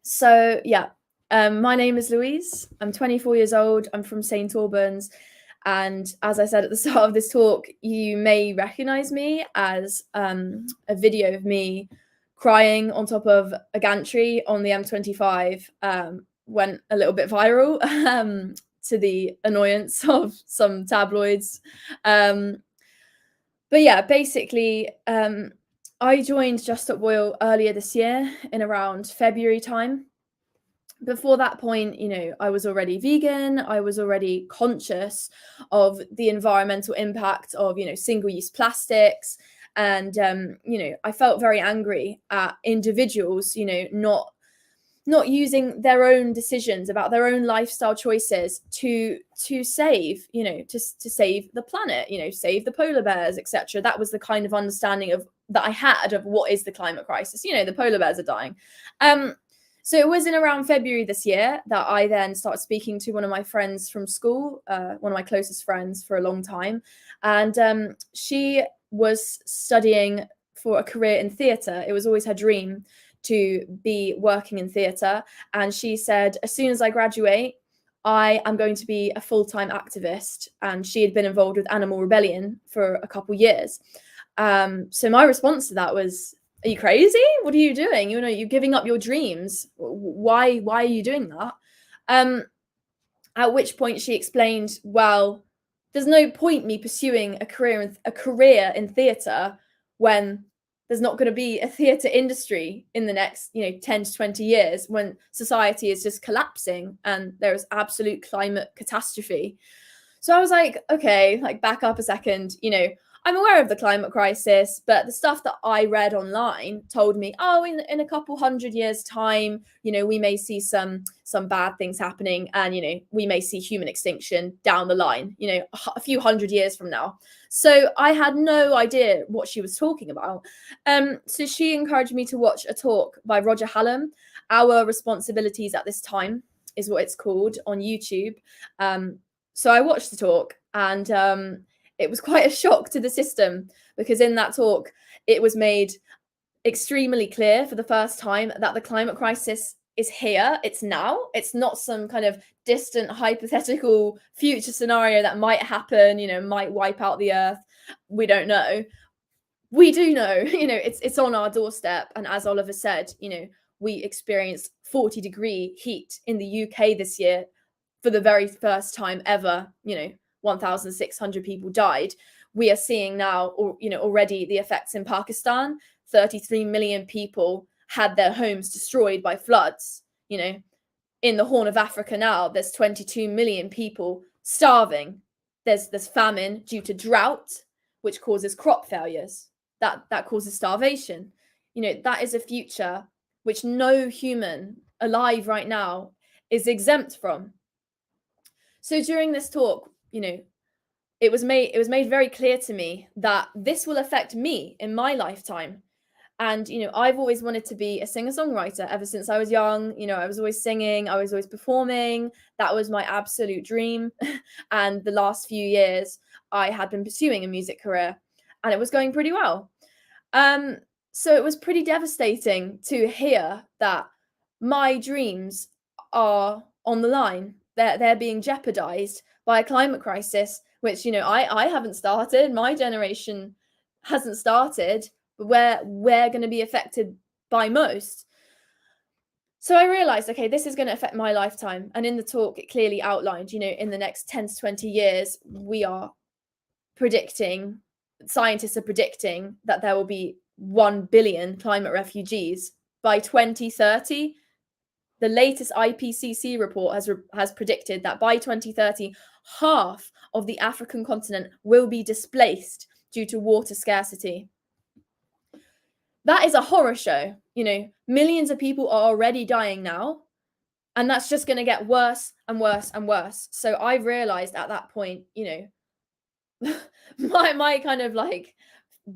So yeah, my name is Louise. I'm 24 years old. I'm from St. Albans. And as I said at the start of this talk, you may recognize me as a video of me crying on top of a gantry on the M25. Went a little bit viral to the annoyance of some tabloids. But yeah, basically, I joined Just Stop Oil earlier this year in around February time. Before that point, I was already vegan. I was already conscious of the environmental impact of, single-use plastics. And, I felt very angry at individuals, not using their own decisions about their own lifestyle choices to save, to save the planet, save the polar bears, etc. That was the kind of understanding that I had of what is the climate crisis. The polar bears are dying. So it was in around February this year that I then started speaking to one of my friends from school, one of my closest friends for a long time. And she was studying for a career in theatre. It was always her dream to be working in theatre. And she said, as soon as I graduate, I am going to be a full-time activist. And she had been involved with Animal Rebellion for a couple years. So my response to that was, are you crazy? What are you doing? You're giving up your dreams. Why are you doing that? At which point she explained, well, there's no point me pursuing a career in theatre when there's not going to be a theatre industry in the next 10 to 20 years, when society is just collapsing and there is absolute climate catastrophe. So I was like, okay, back up a second. I'm aware of the climate crisis, but the stuff that I read online told me, in a couple hundred years' time, we may see some bad things happening, and we may see human extinction down the line, a few hundred years from now. So I had no idea what she was talking about. So she encouraged me to watch a talk by Roger Hallam, Our Responsibilities at This Time is what it's called, on YouTube. So I watched the talk, and it was quite a shock to the system, because in that talk, it was made extremely clear for the first time that the climate crisis is here. It's now. It's not some kind of distant, hypothetical future scenario that might happen, might wipe out the earth. We don't know. We do know, it's on our doorstep. And as Oliver said, we experienced 40-degree heat in the UK this year for the very first time ever. 1,600 people died. We are seeing now, already the effects in Pakistan. 33 million people had their homes destroyed by floods. In the Horn of Africa now, there's 22 million people starving. There's famine due to drought, which causes crop failures. That causes starvation. That is a future which no human alive right now is exempt from. So during this talk, it was made very clear to me that this will affect me in my lifetime. And, you know, I've always wanted to be a singer-songwriter ever since I was young. You know, I was always singing, I was always performing. That was my absolute dream. And the last few years, I had been pursuing a music career, and it was going pretty well. So it was pretty devastating to hear that my dreams are on the line. They're being jeopardized by a climate crisis, which, you know, I haven't started. My generation hasn't started, but we're going to be affected by most. So I realized, okay, this is going to affect my lifetime. And in the talk, it clearly outlined, you know, in the next 10 to 20 years, we are predicting, scientists are predicting that there will be 1 billion climate refugees by 2030. The latest IPCC report has predicted that by 2030, half of the African continent will be displaced due to water scarcity. That is a horror show. You know, millions of people are already dying now, and that's just going to get worse and worse and worse. So I realized at that point, you know, my kind of like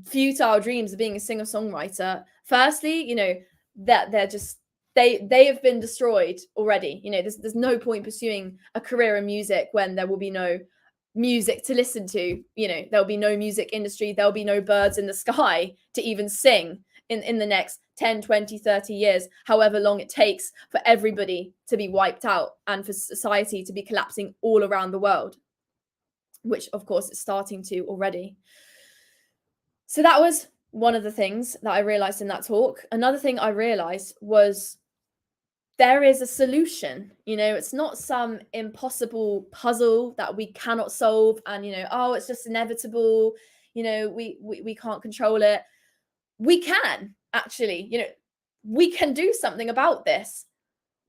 futile dreams of being a singer-songwriter, firstly, you know, that they're just they have been destroyed already. You know, there's no point pursuing a career in music when there will be no music to listen to. You know, there'll be no music industry, there'll be no birds in the sky to even sing in the next 10, 20, 30 years, however long it takes for everybody to be wiped out and for society to be collapsing all around the world, which of course is starting to already. So that was one of the things that I realized in that talk. Another thing I realized was there is a solution. You know, it's not some impossible puzzle that we cannot solve and, you know, oh, it's just inevitable. You know, we can't control it. We can actually, you know, we can do something about this,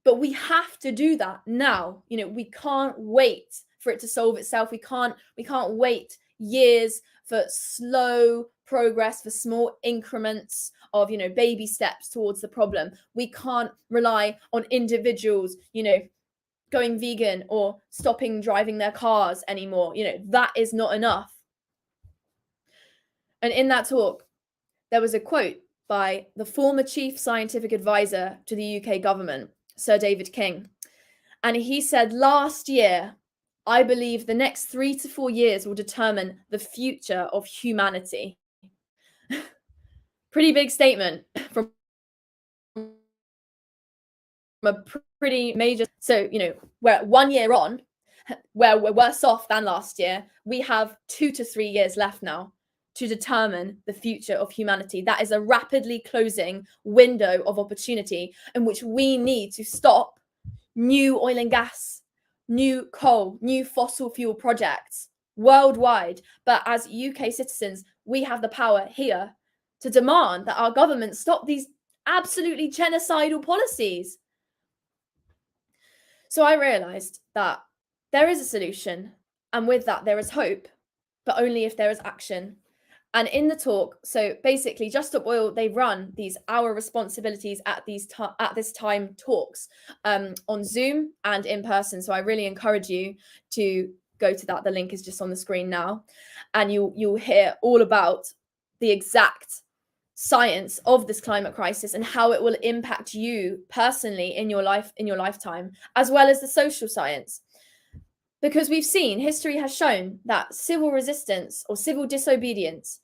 but we have to do that now. You know, we can't wait for it to solve itself. We can't wait years for slow progress, for small increments of, you know, baby steps towards the problem. We can't rely on individuals, you know, going vegan or stopping driving their cars anymore. You know, that is not enough. And in that talk, there was a quote by the former chief scientific advisor to the UK government, Sir David King. And he said, last year, I believe the next 3 to 4 years will determine the future of humanity. Pretty big statement from a pretty major. So, you know, we're 1 year on, where we're worse off than last year. We have 2 to 3 years left now to determine the future of humanity. That is a rapidly closing window of opportunity in which we need to stop new oil and gas, new coal, new fossil fuel projects worldwide. But as UK citizens, we have the power here to demand that our government stop these absolutely genocidal policies. So I realized that there is a solution, and with that there is hope, but only if there is action. And in the talk, so basically Just Stop Oil, they run these Our Responsibilities at this time talks on Zoom and in person. So I really encourage you to go to that. The link is just on the screen now. And you'll hear all about the exact science of this climate crisis and how it will impact you personally in your life, in your lifetime, as well as the social science. Because we've seen, history has shown that civil resistance or civil disobedience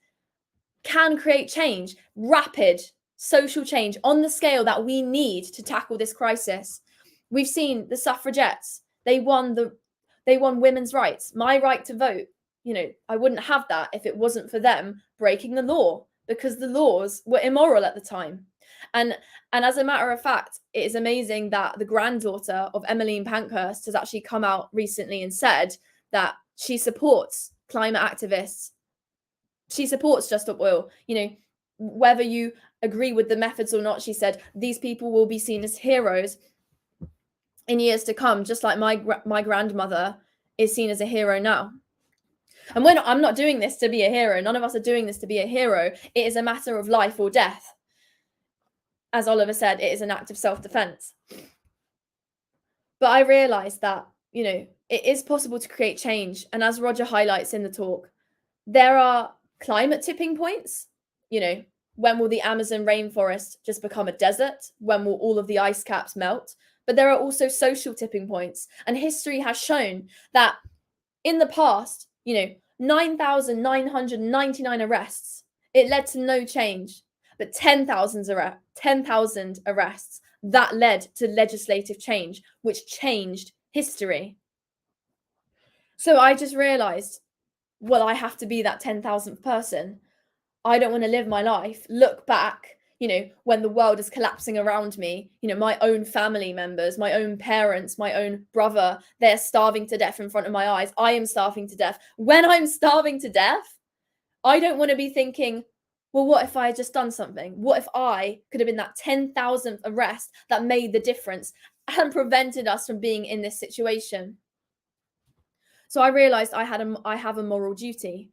can create change, rapid social change on the scale that we need to tackle this crisis. We've seen the suffragettes, they won women's rights, my right to vote. You know, I wouldn't have that if it wasn't for them breaking the law, because the laws were immoral at the time. And as a matter of fact, it is amazing that the granddaughter of Emmeline Pankhurst has actually come out recently and said that she supports climate activists. She supports Just Stop Oil. You know, whether you agree with the methods or not, she said, these people will be seen as heroes in years to come, just like my grandmother is seen as a hero now. And I'm not doing this to be a hero. None of us are doing this to be a hero. It is a matter of life or death. As Oliver said, it is an act of self-defense. But I realized that, you know, it is possible to create change. And as Roger highlights in the talk, there are climate tipping points. You know, When will the Amazon rainforest just become a desert? When will all of the ice caps melt? But there are also social tipping points. And history has shown that in the past, 9,999 arrests, it led to no change. But 10,000 arrests, that led to legislative change, which changed history. So I just realized, well, I have to be that 10,000th person. I don't want to live my life, look back, when the world is collapsing around me, my own family members, my own parents, my own brother, they're starving to death in front of my eyes. I am starving to death. When I'm starving to death, I don't want to be thinking, well, what if I had just done something? What if I could have been that 10,000th arrest that made the difference and prevented us from being in this situation? So I realized I have a moral duty.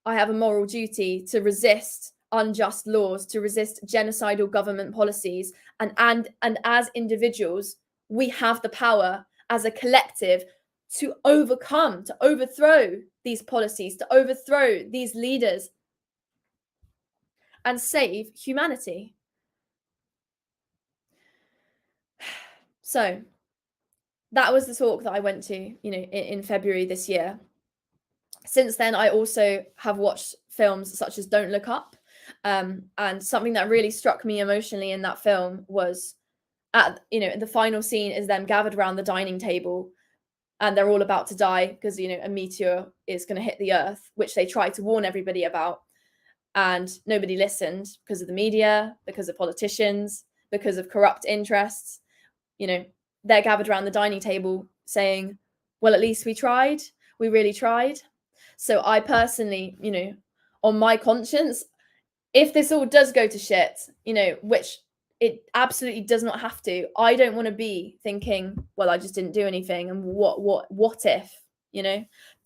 I have a moral duty to resist unjust laws, to resist genocidal government policies. And as individuals, we have the power as a collective to overthrow these policies, to overthrow these leaders and save humanity. So that was the talk that I went to, in February this year. Since then, I also have watched films such as Don't Look Up. And something that really struck me emotionally in that film was the final scene is them gathered around the dining table and they're all about to die because, a meteor is going to hit the earth, which they tried to warn everybody about. And nobody listened because of the media, because of politicians, because of corrupt interests. They're gathered around the dining table saying, well, at least we tried. We really tried. So I personally, on my conscience, if this all does go to shit, which it absolutely does not have to, I don't want to be thinking, well, I just didn't do anything. And what if,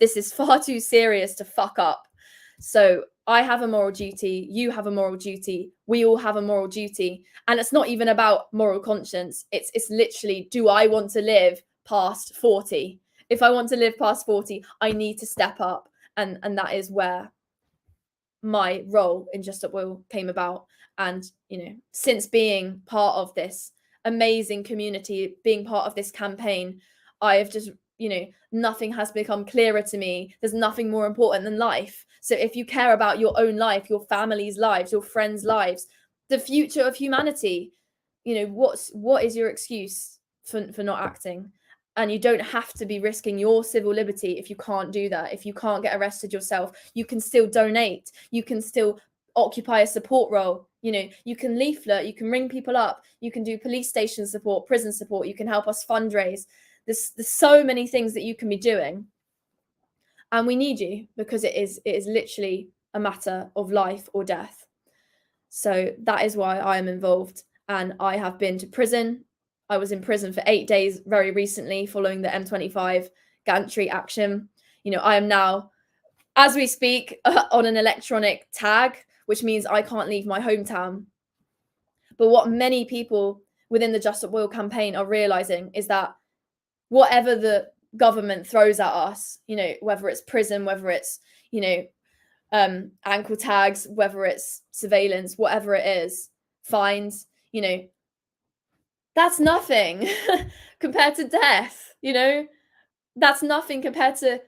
this is far too serious to fuck up. So I have a moral duty. You have a moral duty. We all have a moral duty. And it's not even about moral conscience. It's literally, do I want to live past 40? If I want to live past 40, I need to step up. And that is where my role in Just Stop Oil came about. And, since being part of this amazing community, being part of this campaign, I have just, nothing has become clearer to me. There's nothing more important than life. So if you care about your own life, your family's lives, your friends' lives, the future of humanity, what is your excuse for not acting? And you don't have to be risking your civil liberty if you can't do that. If you can't get arrested yourself, you can still donate. You can still occupy a support role. You can leaflet, you can ring people up, you can do police station support, prison support, you can help us fundraise. There's so many things that you can be doing. And we need you because it is literally a matter of life or death. So that is why I am involved. And I have been to prison. I was in prison for 8 days very recently following the M25 gantry action. I am now, as we speak, on an electronic tag, which means I can't leave my hometown. But what many people within the Just Stop Oil campaign are realizing is that whatever the government throws at us, whether it's prison, whether it's, ankle tags, whether it's surveillance, whatever it is, fines, that's nothing compared to death, that's nothing compared to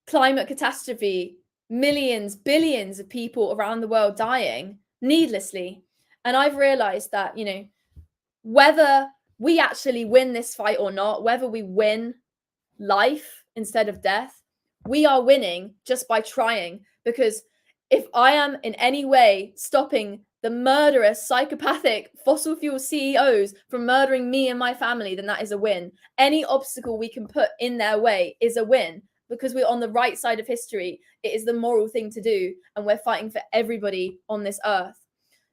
climate catastrophe, millions, billions of people around the world dying needlessly. And I've realized that, whether we actually win this fight or not, whether we win life instead of death, we are winning just by trying. Because if I am in any way stopping the murderous, psychopathic fossil fuel CEOs from murdering me and my family, then that is a win. Any obstacle we can put in their way is a win, because we're on the right side of history. It is the moral thing to do, and we're fighting for everybody on this earth.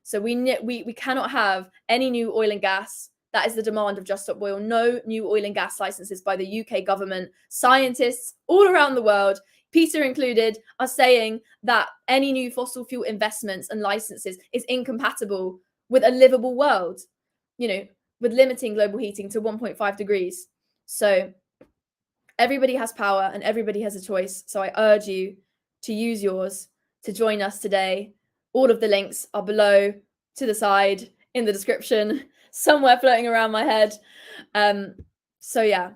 So we cannot have any new oil and gas. That is the demand of Just Stop Oil. No new oil and gas licenses by the UK government. Scientists all around the world, Peter included, are saying that any new fossil fuel investments and licenses is incompatible with a livable world, with limiting global heating to 1.5 degrees. So everybody has power and everybody has a choice. So I urge you to use yours, to join us today. All of the links are below, to the side, in the description, somewhere floating around my head. So yeah,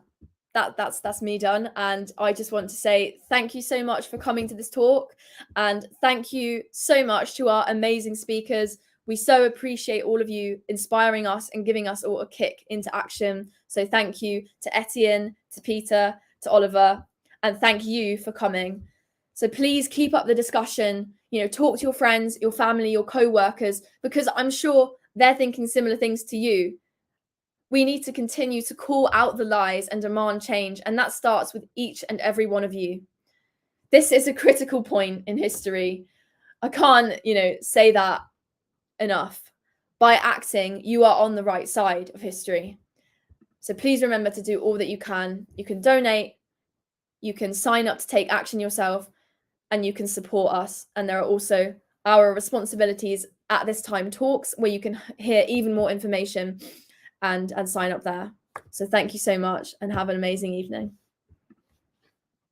that's me done. And I just want to say thank you so much for coming to this talk, and thank you so much to our amazing speakers. We so appreciate all of you inspiring us and giving us all a kick into action. So thank you to Etienne, to Peter, to Oliver, and thank you for coming. So please keep up the discussion, you know, talk to your friends, your family, your co-workers, because I'm sure they're thinking similar things to you. We need to continue to call out the lies and demand change, and that starts with each and every one of you. This is a critical point in history. I can't, you know, say that enough. By acting, you are on the right side of history. So please remember to do all that you can. You can donate, you can sign up to take action yourself, and you can support us. And there are also our responsibilities at this time talks where you can hear even more information and sign up there. So thank you so much and have an amazing evening.